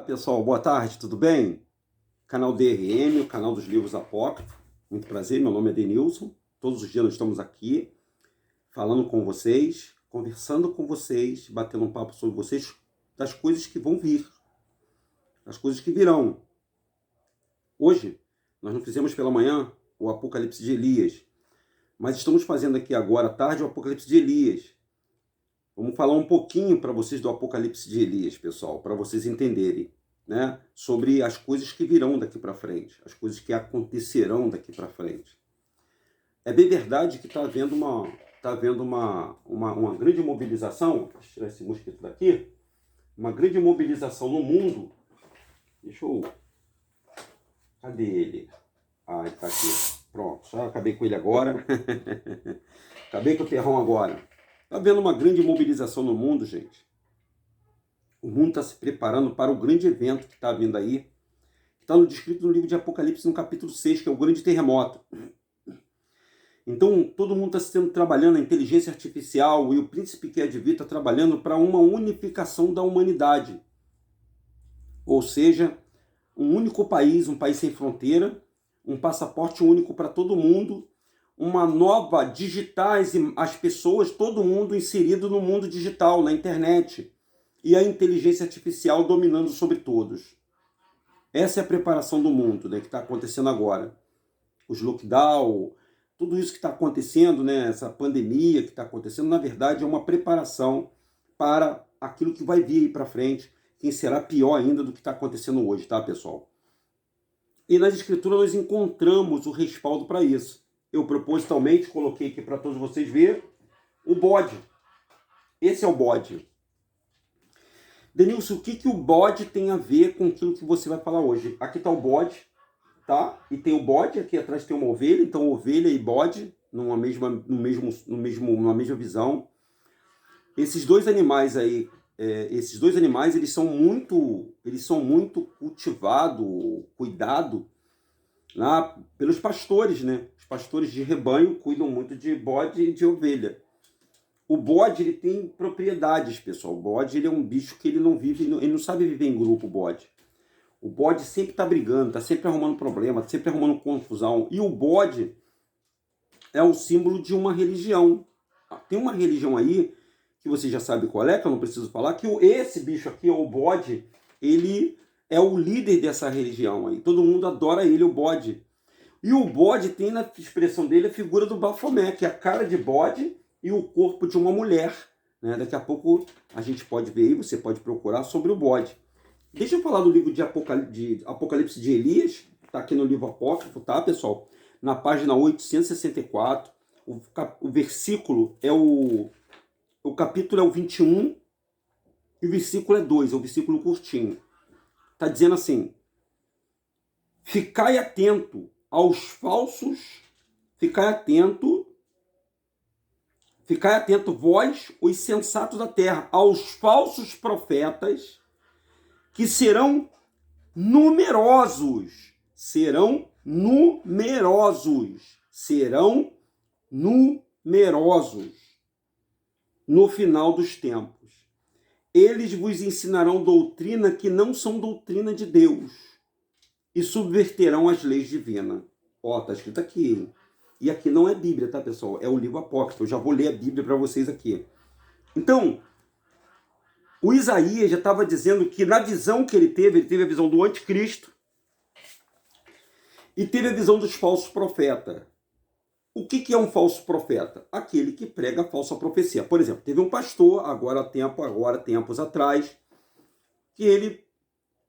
Pessoal, boa tarde, tudo bem? Canal DRM, o canal dos livros apócrifos. Muito prazer, meu nome é Denilson. Todos os dias nós estamos aqui falando com vocês, conversando com vocês, batendo um papo sobre vocês, das coisas que vão vir, das coisas que virão. Hoje, nós não fizemos pela manhã o Apocalipse de Elias, mas estamos fazendo aqui agora à tarde o Apocalipse de Elias. Vamos falar um pouquinho para vocês do Apocalipse de Elias, pessoal, para vocês entenderem, né, sobre as coisas que virão daqui para frente, as coisas que acontecerão daqui para frente. É bem verdade que está havendo uma grande mobilização, deixa eu tirar esse mosquito daqui, uma grande mobilização no mundo. Deixa eu... Cadê ele? Ah, ele está aqui. Pronto, já acabei com ele agora. Acabei com o terrão agora. Está havendo uma grande mobilização no mundo, gente. O mundo está se preparando para o grande evento que está vindo aí, que está descrito no livro de Apocalipse, no capítulo 6, que é o grande terremoto. Então, todo mundo está trabalhando, a inteligência artificial e o príncipe que há de vir está trabalhando para uma unificação da humanidade. Ou seja, um único país, um país sem fronteira, um passaporte único para todo mundo, uma nova digitais, as pessoas, todo mundo inserido no mundo digital, na internet, e a inteligência artificial dominando sobre todos. Essa é a preparação do mundo, né, que está acontecendo agora. Os lockdown, tudo isso que está acontecendo, né, essa pandemia que está acontecendo, na verdade é uma preparação para aquilo que vai vir aí para frente, que será pior ainda do que está acontecendo hoje, tá, pessoal? E nas escrituras nós encontramos o respaldo para isso. Eu propositalmente coloquei aqui para todos vocês verem o bode. Esse é o bode. Denilson, o que o bode tem a ver com aquilo que você vai falar hoje? Aqui está o bode, tá? E tem o bode, aqui atrás tem uma ovelha, então ovelha e bode numa mesma visão. Esses dois animais aí, eles são muito cultivados, cuidados lá pelos pastores, né? Os pastores de rebanho cuidam muito de bode e de ovelha. O bode, ele tem propriedades, pessoal. O bode, ele é um bicho que ele não vive, ele não sabe viver em grupo, o bode. O bode sempre está brigando, está sempre arrumando problema, está sempre arrumando confusão. E o bode é o símbolo de uma religião. Tem uma religião aí, que você já sabe qual é, que eu não preciso falar, que esse bicho aqui, o bode, ele é o líder dessa religião aí. Todo mundo adora ele, o bode. E o bode tem na expressão dele a figura do Bafomé, que é a cara de bode e o corpo de uma mulher, né? Daqui a pouco a gente pode ver aí, você pode procurar sobre o bode. Deixa eu falar do livro de Apocalipse de Elias, está aqui no livro apócrifo, tá, pessoal? Na página 864, o versículo é o capítulo é o 21 e o versículo é 2, é o versículo curtinho. Está dizendo assim: ficai atento aos falsos, ficai atento vós, os sensatos da terra, aos falsos profetas, que serão numerosos, no final dos tempos. Eles vos ensinarão doutrina que não são doutrina de Deus e subverterão as leis divinas. Ó, tá escrito aqui, hein? E aqui não é Bíblia, tá, pessoal? É o livro apócrifo. Eu já vou ler a Bíblia para vocês aqui. Então, o Isaías já estava dizendo que na visão que ele teve a visão do anticristo e teve a visão dos falsos profetas. O que é um falso profeta? Aquele que prega a falsa profecia. Por exemplo, teve um pastor, tempos atrás, que ele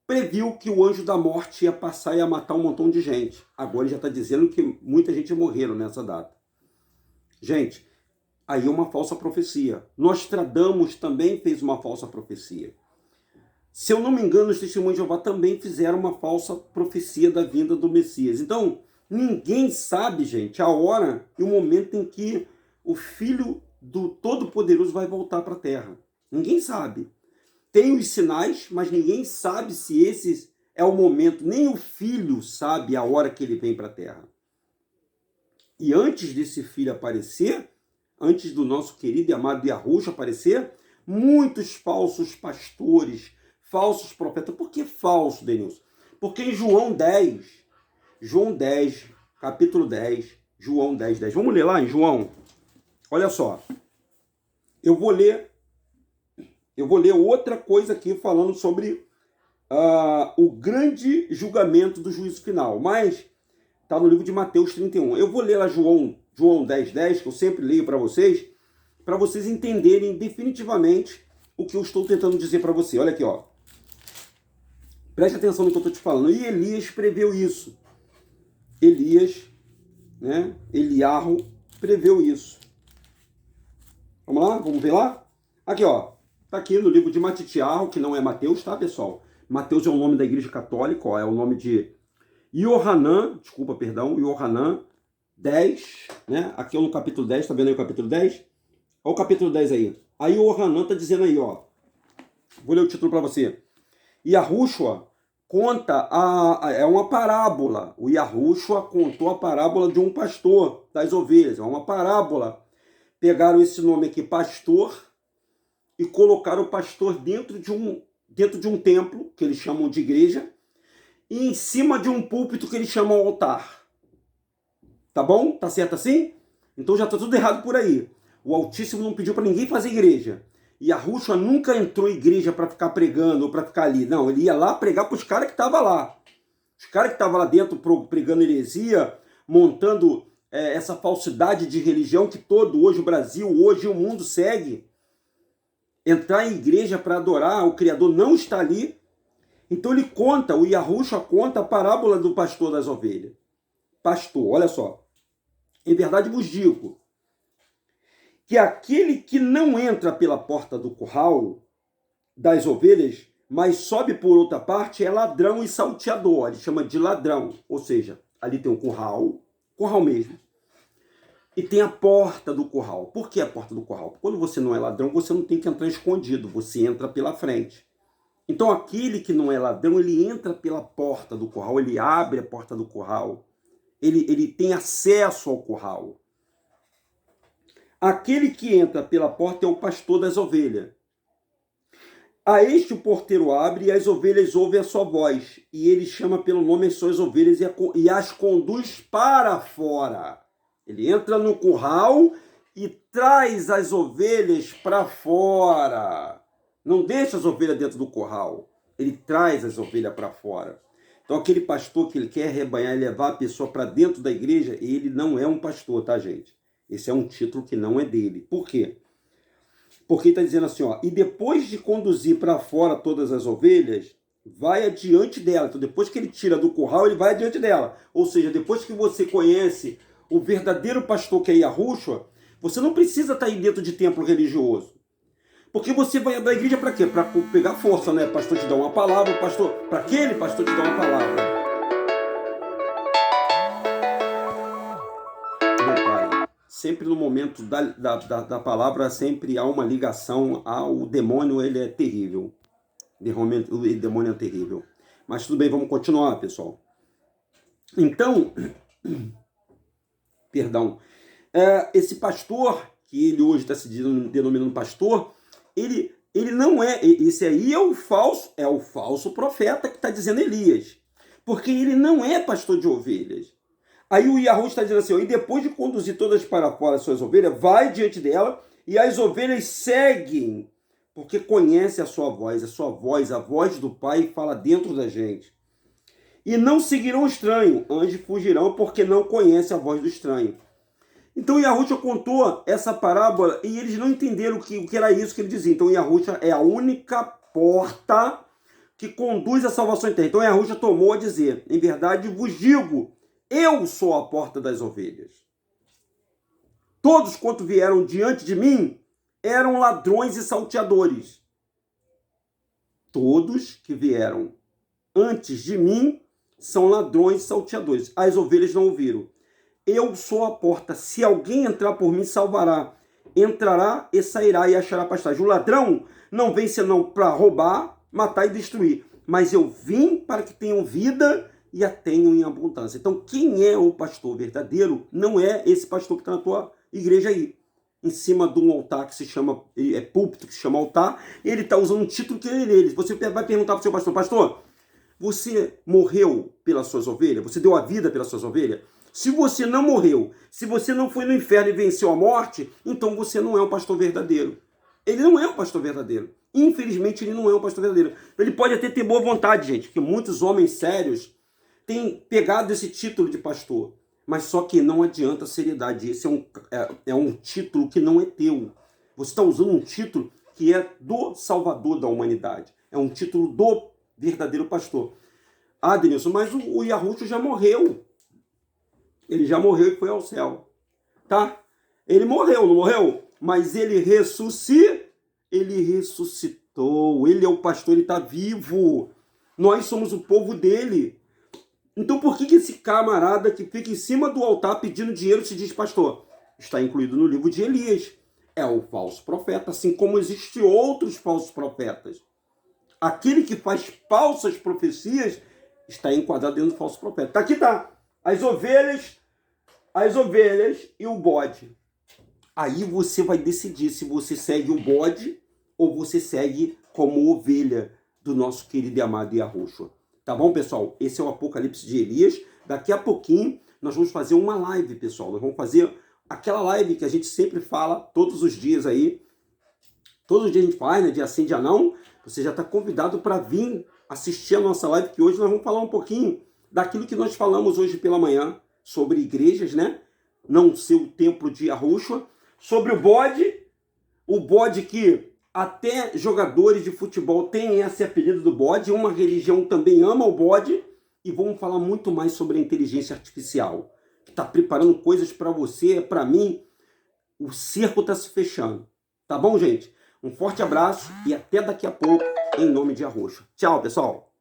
previu que o anjo da morte ia passar e ia matar um montão de gente. Agora ele já está dizendo que muita gente morreram nessa data. Gente, aí é uma falsa profecia. Nostradamus também fez uma falsa profecia. Se eu não me engano, os testemunhos de Jeová também fizeram uma falsa profecia da vinda do Messias. Então, ninguém sabe, gente, a hora e o momento em que o Filho do Todo-Poderoso vai voltar para a Terra. Ninguém sabe. Tem os sinais, mas ninguém sabe se esse é o momento. Nem o Filho sabe a hora que ele vem para a Terra. E antes desse Filho aparecer, antes do nosso querido e amado Yahushua aparecer, muitos falsos pastores, falsos profetas. Por que falso, Denilson? Porque em João 10, capítulo 10, João 10, 10. Vamos ler lá em João? Olha só. Eu vou ler outra coisa aqui falando sobre o grande julgamento do juízo final. Mas está no livro de Mateus 31. Eu vou ler lá João 10, 10, que eu sempre leio para vocês entenderem definitivamente o que eu estou tentando dizer para você. Olha aqui, ó. Preste atenção no que eu estou te falando. E Elias preveu isso. Elias, né? Eliarro preveu isso. Vamos lá? Vamos ver lá? Aqui, ó. Tá aqui no livro de Matitiarro, que não é Mateus, tá, pessoal? Mateus é o nome da igreja católica, ó. É o nome de Yohanan 10, né? Aqui é no capítulo 10, tá vendo aí o capítulo 10? Olha o capítulo 10 aí. Aí o Yohanan tá dizendo aí, ó. Vou ler o título para você. Yahushua conta é uma parábola. O Yahushua contou a parábola de um pastor das ovelhas. É uma parábola. Pegaram esse nome aqui, pastor, e colocaram o pastor dentro de um templo, que eles chamam de igreja, e em cima de um púlpito que eles chamam de altar. Tá bom? Tá certo assim? Então já tá tudo errado por aí. O Altíssimo não pediu para ninguém fazer igreja. E a Yahushua nunca entrou em igreja para ficar pregando ou para ficar ali. Não, ele ia lá pregar para os caras que estavam lá. Os caras que estavam lá dentro pregando heresia, montando essa falsidade de religião que hoje o Brasil, hoje o mundo segue. Entrar em igreja para adorar o Criador não está ali. Então o Yahushua conta a parábola do pastor das ovelhas. Pastor, olha só. Em verdade vos digo que aquele que não entra pela porta do curral das ovelhas, mas sobe por outra parte, é ladrão e salteador. Ele chama de ladrão. Ou seja, ali tem um curral mesmo. E tem a porta do curral. Por que a porta do curral? Quando você não é ladrão, você não tem que entrar escondido, você entra pela frente. Então aquele que não é ladrão, ele entra pela porta do curral, ele abre a porta do curral, ele tem acesso ao curral. Aquele que entra pela porta é o pastor das ovelhas. A este o porteiro abre e as ovelhas ouvem a sua voz. E ele chama pelo nome as suas ovelhas e as conduz para fora. Ele entra no curral e traz as ovelhas para fora. Não deixa as ovelhas dentro do curral. Ele traz as ovelhas para fora. Então aquele pastor que ele quer arrebanhar e levar a pessoa para dentro da igreja, ele não é um pastor, tá, gente? Esse é um título que não é dele. Por quê? Porque ele está dizendo assim, ó, e depois de conduzir para fora todas as ovelhas, vai adiante dela. Então depois que ele tira do curral, ele vai adiante dela. Ou seja, depois que você conhece o verdadeiro pastor que é Yahushua, você não precisa estar aí dentro de templo religioso. Porque você vai da igreja para quê? Para pegar força, né? O pastor te dá uma palavra, para aquele pastor te dá uma palavra. Sempre no momento da palavra, sempre há uma ligação ao demônio, ele é terrível. O demônio é terrível. Mas tudo bem, vamos continuar, pessoal. Então, perdão, esse pastor, que ele hoje está se denominando pastor, ele não é, esse aí é o falso profeta que está dizendo Elias. Porque ele não é pastor de ovelhas. Aí o Yahushua está dizendo assim, ó, e depois de conduzir todas para fora as suas ovelhas, vai diante dela, e as ovelhas seguem, porque conhece a sua voz, a voz do Pai fala dentro da gente. E não seguirão o estranho, antes fugirão, porque não conhecem a voz do estranho. Então o Yahushua contou essa parábola, e eles não entenderam o que era isso que ele dizia. Então o Yahushua é a única porta que conduz à salvação eterna. Então o Yahushua tomou a dizer, em verdade vos digo, eu sou a porta das ovelhas. Todos quanto vieram diante de mim eram ladrões e salteadores. Todos que vieram antes de mim são ladrões e salteadores. As ovelhas não ouviram. Eu sou a porta. Se alguém entrar por mim, salvará. Entrará e sairá e achará pastagem. O ladrão não vem senão para roubar, matar e destruir. Mas eu vim para que tenham vida e a tenham em abundância. Então, quem é o pastor verdadeiro não é esse pastor que está na tua igreja aí. em cima de um altar que se chama, púlpito, que se chama altar, ele está usando um título que é dele. Você vai perguntar para o seu pastor, pastor, você morreu pelas suas ovelhas? Você deu a vida pelas suas ovelhas? Se você não morreu, se você não foi no inferno e venceu a morte, então você não é um pastor verdadeiro. Ele não é um pastor verdadeiro. Infelizmente, ele não é um pastor verdadeiro. Ele pode até ter boa vontade, gente, porque muitos homens sérios têm pegado esse título de pastor. Mas só que não adianta a seriedade. Esse é um título que não é teu. Você está usando um título que é do Salvador da humanidade. É um título do verdadeiro pastor. Ah, Denilson, mas o Yahushua já morreu. Ele já morreu e foi ao céu. Tá? Ele morreu, não morreu? Mas ele ressuscitou. Ele ressuscitou. Ele é o pastor, ele está vivo. Nós somos o povo dele. Então por que esse camarada que fica em cima do altar pedindo dinheiro se diz pastor? Está incluído no livro de Elias. É o falso profeta, assim como existem outros falsos profetas. Aquele que faz falsas profecias está enquadrado dentro do falso profeta. Aqui está. As ovelhas e o bode. Aí você vai decidir se você segue o bode ou você segue como ovelha do nosso querido e amado Yahushua. Tá bom, pessoal? Esse é o Apocalipse de Elias. Daqui a pouquinho nós vamos fazer uma live, pessoal. Nós vamos fazer aquela live que a gente sempre fala todos os dias aí. Todos os dias a gente faz, né? Dia sim, dia não. Você já está convidado para vir assistir a nossa live, que hoje nós vamos falar um pouquinho daquilo que nós falamos hoje pela manhã, sobre igrejas, né? Não ser o templo de Yahushua. Sobre o bode que até jogadores de futebol têm esse apelido do bode, uma religião também ama o bode, e vamos falar muito mais sobre a inteligência artificial, que está preparando coisas para você, para mim. O cerco está se fechando. Tá bom, gente? Um forte abraço e até daqui a pouco, em nome de Yahushua. Tchau, pessoal!